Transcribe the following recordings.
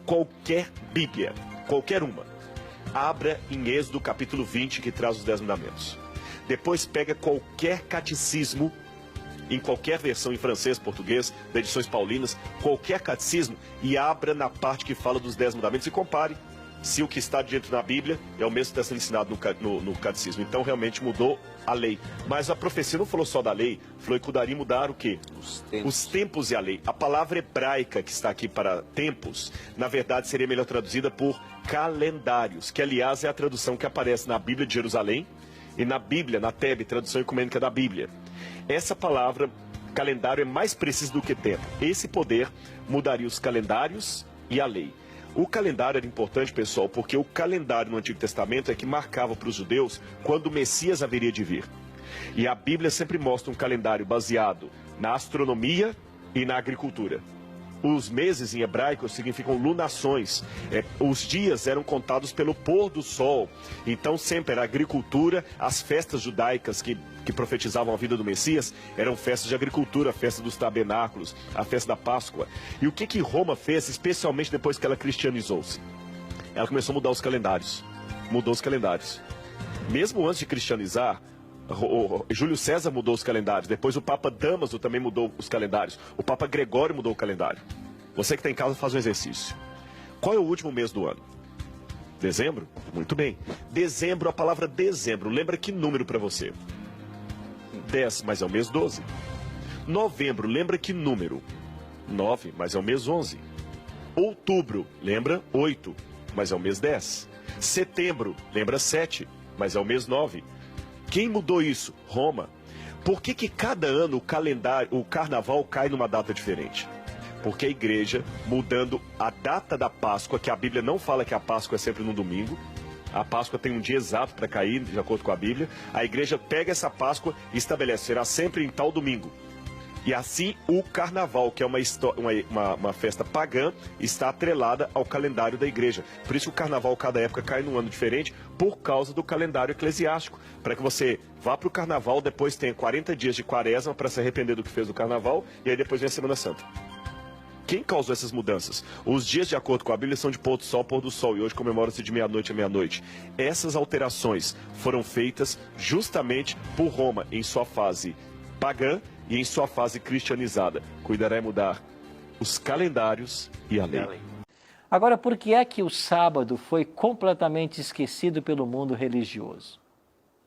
qualquer Bíblia, qualquer uma, abra em Êxodo capítulo 20, que traz os 10 mandamentos. Depois pega qualquer catecismo, em qualquer versão em francês, português, da Edições Paulinas, qualquer catecismo, e abra na parte que fala dos 10 mandamentos e compare se o que está dentro da Bíblia é o mesmo que está sendo ensinado no catecismo. Então realmente mudou a lei. Mas a profecia não falou só da lei, falou que mudaria mudar o quê? Os tempos e a lei. A palavra hebraica que está aqui para tempos, na verdade seria melhor traduzida por calendários, que aliás é a tradução que aparece na Bíblia de Jerusalém e na Bíblia, na TEB, tradução ecumênica da Bíblia. Essa palavra, calendário, é mais preciso do que tempo. Esse poder mudaria os calendários e a lei. O calendário era importante, pessoal, porque o calendário no Antigo Testamento é que marcava para os judeus quando o Messias haveria de vir. E a Bíblia sempre mostra um calendário baseado na astronomia e na agricultura. Os meses em hebraico significam lunações. Os dias eram contados pelo pôr do sol. Então sempre era agricultura. As festas judaicas que profetizavam a vida do Messias eram festas de agricultura, a festa dos tabernáculos, a festa da Páscoa. E o que Roma fez, especialmente depois que ela cristianizou-se? Ela começou a mudar os calendários. Mudou os calendários. Mesmo antes de cristianizar, Júlio César mudou os calendários. Depois o Papa Damaso também mudou os calendários. O Papa Gregório mudou o calendário. Você que está em casa, faz um exercício. Qual é o último mês do ano? Dezembro? Muito bem. Dezembro, a palavra dezembro, lembra que número para você? 10, mas é o mês 12. Novembro, lembra que número? 9, mas é o mês 11. Outubro, lembra? 8, mas é o mês 10. Setembro, lembra 7, mas é o mês 9. Quem mudou isso? Roma. Por que cada ano o carnaval cai numa data diferente? Porque a igreja, mudando a data da Páscoa, que a Bíblia não fala que a Páscoa é sempre no domingo, a Páscoa tem um dia exato para cair, de acordo com a Bíblia, a igreja pega essa Páscoa e estabelece, será sempre em tal domingo. E assim o carnaval, que é uma festa pagã, está atrelada ao calendário da igreja. Por isso o carnaval, cada época, cai num ano diferente, por causa do calendário eclesiástico. Para que você vá para o carnaval, depois tenha 40 dias de quaresma para se arrepender do que fez no carnaval, e aí depois vem a Semana Santa. Quem causou essas mudanças? Os dias, de acordo com a Bíblia, são de pôr do sol, pôr do sol, e hoje comemora-se de meia-noite a meia-noite. Essas alterações foram feitas justamente por Roma, em sua fase pagã e em sua fase cristianizada. Cuidará em mudar os calendários e a lei. Agora, por que é que o sábado foi completamente esquecido pelo mundo religioso?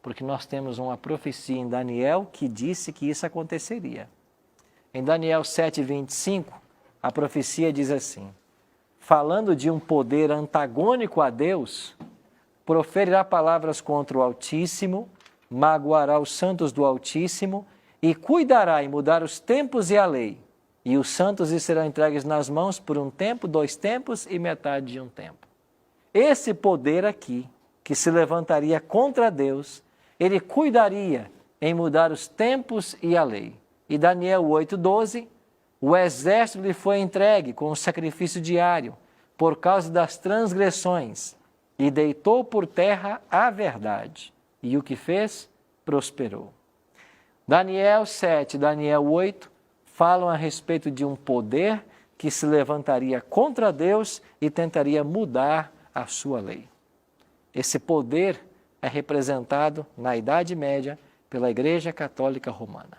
Porque nós temos uma profecia em Daniel que disse que isso aconteceria. Em Daniel 7:25, a profecia diz assim: falando de um poder antagônico a Deus, proferirá palavras contra o Altíssimo, magoará os santos do Altíssimo, e cuidará em mudar os tempos e a lei. E os santos lhe serão entregues nas mãos por um tempo, 2 tempos e metade de um tempo. Esse poder aqui, que se levantaria contra Deus, ele cuidaria em mudar os tempos e a lei. E Daniel 8:12, o exército lhe foi entregue com o sacrifício diário, por causa das transgressões, e deitou por terra a verdade. E o que fez? Prosperou. Daniel 7 e Daniel 8 falam a respeito de um poder que se levantaria contra Deus e tentaria mudar a sua lei. Esse poder é representado na Idade Média pela Igreja Católica Romana.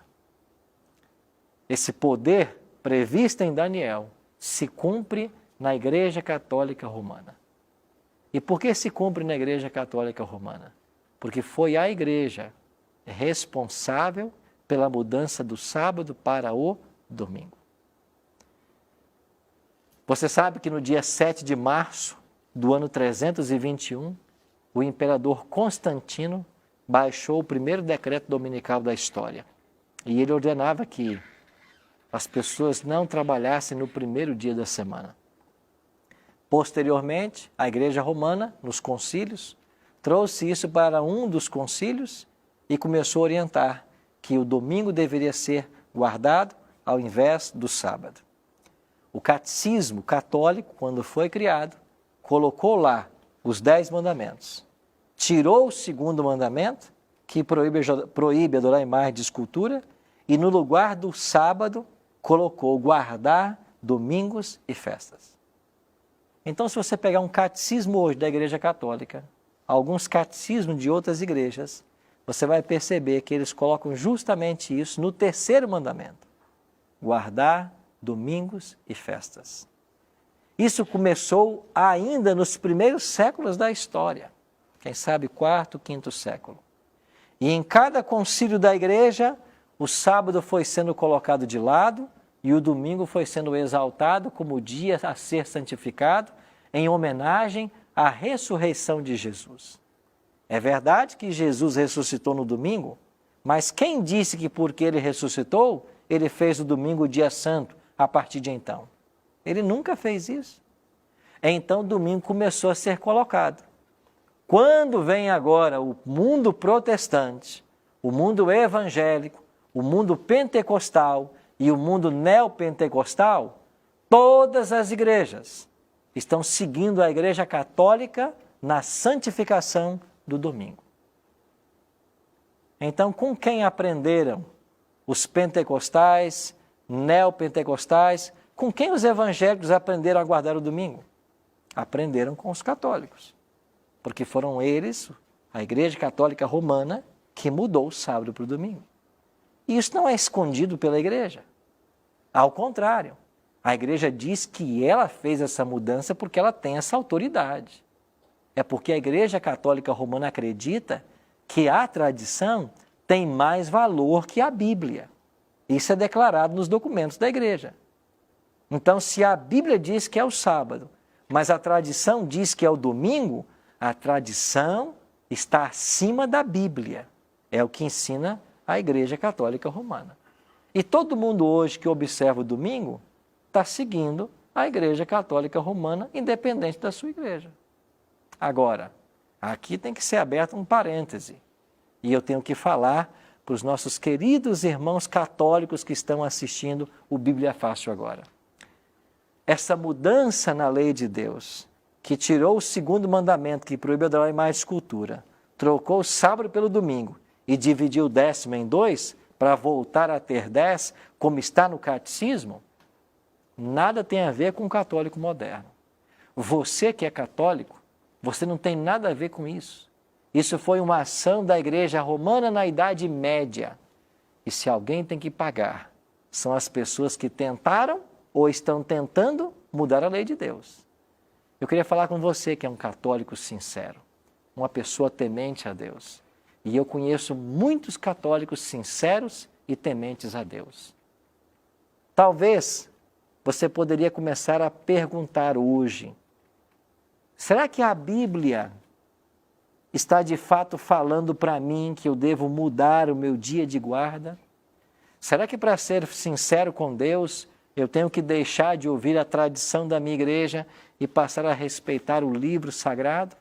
Esse poder previsto em Daniel se cumpre na Igreja Católica Romana. E por que se cumpre na Igreja Católica Romana? Porque foi a Igreja responsável pela mudança do sábado para o domingo. Você sabe que no dia 7 de março do ano 321, o imperador Constantino baixou o primeiro decreto dominical da história. E ele ordenava que as pessoas não trabalhassem no primeiro dia da semana. Posteriormente, a Igreja Romana, nos concílios, trouxe isso para um dos concílios e começou a orientar que o domingo deveria ser guardado ao invés do sábado. O catecismo católico, quando foi criado, colocou lá os 10 mandamentos. Tirou o segundo mandamento, que proíbe adorar imagens de escultura, e no lugar do sábado colocou guardar domingos e festas. Então, se você pegar um catecismo hoje da Igreja Católica, alguns catecismos de outras igrejas, você vai perceber que eles colocam justamente isso no terceiro mandamento: guardar domingos e festas. Isso começou ainda nos primeiros séculos da história, quem sabe quarto, quinto século. E em cada concílio da igreja, o sábado foi sendo colocado de lado e o domingo foi sendo exaltado como dia a ser santificado em homenagem à ressurreição de Jesus. É verdade que Jesus ressuscitou no domingo, mas quem disse que porque ele ressuscitou, ele fez o domingo o dia santo a partir de então? Ele nunca fez isso. Então o domingo começou a ser colocado. Quando vem agora o mundo protestante, o mundo evangélico, o mundo pentecostal e o mundo neopentecostal, todas as igrejas estão seguindo a Igreja Católica na santificação do domingo. Então, com quem aprenderam os pentecostais, neopentecostais, com quem os evangélicos aprenderam a guardar o domingo? Aprenderam com os católicos, porque foram eles, a Igreja Católica Romana, que mudou o sábado para o domingo. E isso não é escondido pela igreja. Ao contrário, a igreja diz que ela fez essa mudança porque ela tem essa autoridade. É porque a Igreja Católica Romana acredita que a tradição tem mais valor que a Bíblia. Isso é declarado nos documentos da igreja. Então, se a Bíblia diz que é o sábado, mas a tradição diz que é o domingo, a tradição está acima da Bíblia. É o que ensina a Igreja Católica Romana. E todo mundo hoje que observa o domingo está seguindo a Igreja Católica Romana, independente da sua igreja. Agora, aqui tem que ser aberto um parêntese. E eu tenho que falar para os nossos queridos irmãos católicos que estão assistindo o Bíblia Fácil agora. Essa mudança na lei de Deus, que tirou o segundo mandamento, que proíbe adorar mais escultura, trocou o sábado pelo domingo e dividiu o 10º em 2 para voltar a ter 10, como está no catecismo, nada tem a ver com o católico moderno. Você que é católico, você não tem nada a ver com isso. Isso foi uma ação da Igreja Romana na Idade Média. E se alguém tem que pagar, são as pessoas que tentaram ou estão tentando mudar a lei de Deus. Eu queria falar com você que é um católico sincero, uma pessoa temente a Deus. E eu conheço muitos católicos sinceros e tementes a Deus. Talvez você poderia começar a perguntar hoje: será que a Bíblia está de fato falando para mim que eu devo mudar o meu dia de guarda? Será que para ser sincero com Deus, eu tenho que deixar de ouvir a tradição da minha igreja e passar a respeitar o livro sagrado?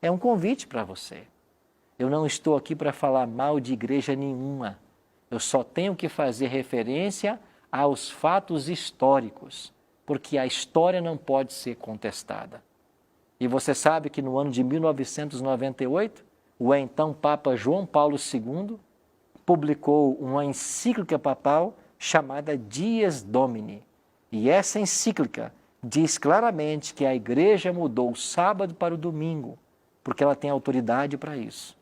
É um convite para você. Eu não estou aqui para falar mal de igreja nenhuma. Eu só tenho que fazer referência aos fatos históricos, porque a história não pode ser contestada. E você sabe que no ano de 1998, o então Papa João Paulo II publicou uma encíclica papal chamada Dies Domini. E essa encíclica diz claramente que a igreja mudou o sábado para o domingo, porque ela tem autoridade para isso.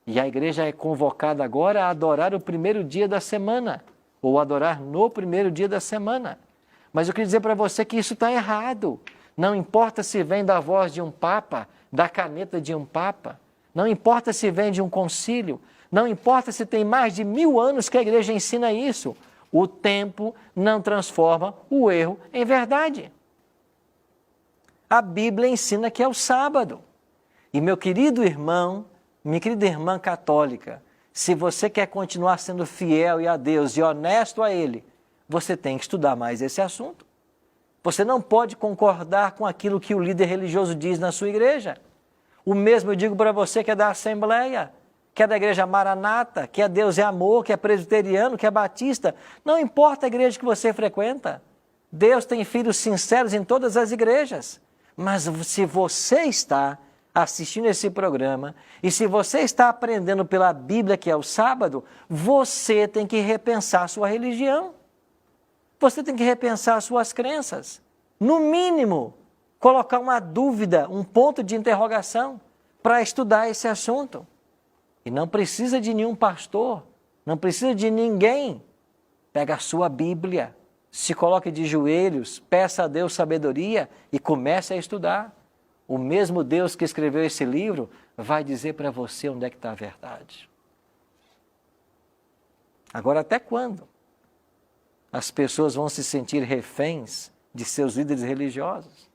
E a igreja é convocada agora a adorar o primeiro dia da semana, ou adorar no primeiro dia da semana. Mas eu queria dizer para você que isso está errado. Não importa se vem da voz de um papa, da caneta de um papa, não importa se vem de um concílio, não importa se tem mais de 1000 anos que a igreja ensina isso. O tempo não transforma o erro em verdade. A Bíblia ensina que é o sábado. E meu querido irmão, minha querida irmã católica, se você quer continuar sendo fiel a Deus e honesto a Ele, você tem que estudar mais esse assunto. Você não pode concordar com aquilo que o líder religioso diz na sua igreja. O mesmo eu digo para você que é da Assembleia, que é da Igreja Maranata, que é Deus é Amor, que é presbiteriano, que é batista. Não importa a igreja que você frequenta. Deus tem filhos sinceros em todas as igrejas. Mas se você está assistindo esse programa e se você está aprendendo pela Bíblia que é o sábado, você tem que repensar a sua religião. Você tem que repensar as suas crenças. No mínimo, colocar uma dúvida, um ponto de interrogação para estudar esse assunto. E não precisa de nenhum pastor, não precisa de ninguém. Pega a sua Bíblia, se coloque de joelhos, peça a Deus sabedoria e comece a estudar. O mesmo Deus que escreveu esse livro vai dizer para você onde é que está a verdade. Agora, até quando as pessoas vão se sentir reféns de seus líderes religiosos?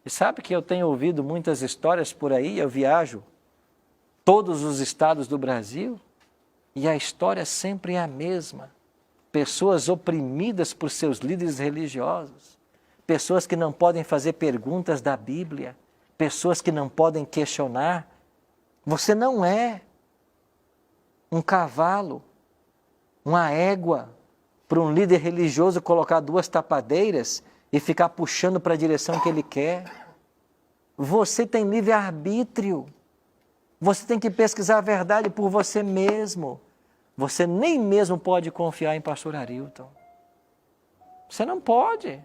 E sabe que eu tenho ouvido muitas histórias por aí, eu viajo todos os estados do Brasil e a história sempre é a mesma. Pessoas oprimidas por seus líderes religiosos, pessoas que não podem fazer perguntas da Bíblia, pessoas que não podem questionar. Você não é um cavalo, uma égua, para um líder religioso colocar 2 tapadeiras e ficar puxando para a direção que ele quer. Você tem livre-arbítrio. Você tem que pesquisar a verdade por você mesmo. Você nem mesmo pode confiar em pastor Arilton. Você não pode.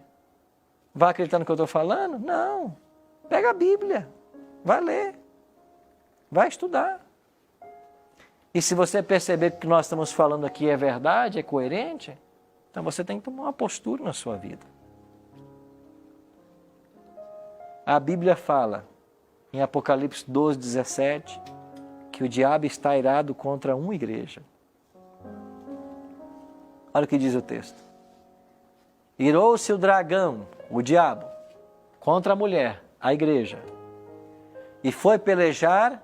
Vai acreditar no que eu estou falando? Não. Pega a Bíblia. Vai ler. Vai estudar. E se você perceber que o que nós estamos falando aqui é verdade, é coerente, então você tem que tomar uma postura na sua vida. A Bíblia fala, em Apocalipse 12, 17, que o diabo está irado contra uma igreja. Olha o que diz o texto. Irou-se o dragão, o diabo, contra a mulher, a igreja, e foi pelejar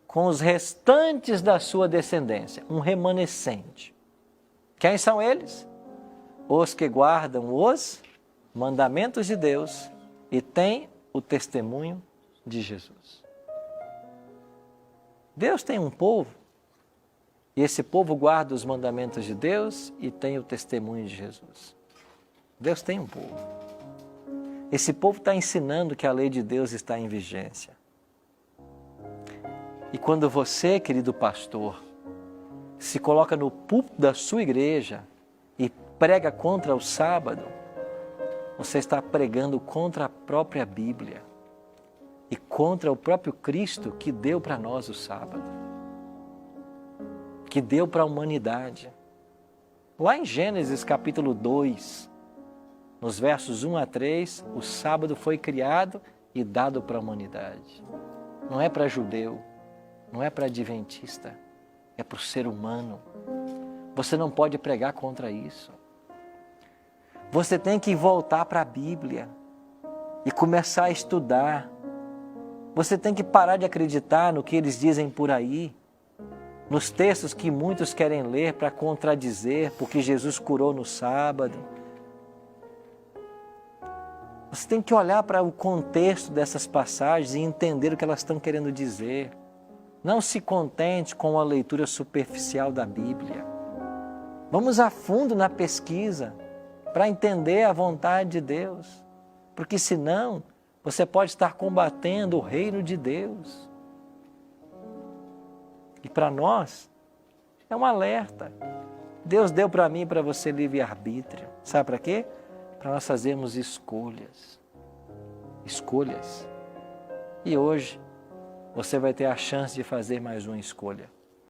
com os restantes da sua descendência, um remanescente. Quem são eles? Os que guardam os mandamentos de Deus e têm o testemunho de Jesus. Deus tem um povo, e esse povo guarda os mandamentos de Deus e tem o testemunho de Jesus. Deus tem um povo. Esse povo está ensinando que a lei de Deus está em vigência. E quando você, querido pastor, se coloca no púlpito da sua igreja e prega contra o sábado, você está pregando contra a própria Bíblia e contra o próprio Cristo que deu para nós o sábado, que deu para a humanidade. Lá em Gênesis capítulo 2, nos versos 1 a 3, o sábado foi criado e dado para a humanidade. Não é para judeu, não é para adventista, é para o ser humano. Você não pode pregar contra isso. Você tem que voltar para a Bíblia e começar a estudar. Você tem que parar de acreditar no que eles dizem por aí, nos textos que muitos querem ler para contradizer, porque Jesus curou no sábado. Você tem que olhar para o contexto dessas passagens e entender o que elas estão querendo dizer. Não se contente com a leitura superficial da Bíblia. Vamos a fundo na pesquisa para entender a vontade de Deus. Porque senão você pode estar combatendo o reino de Deus. E para nós é um alerta. Deus deu para mim e para você livre-arbítrio. Sabe para quê? Para nós fazermos escolhas. Escolhas. E hoje você vai ter a chance de fazer mais uma escolha.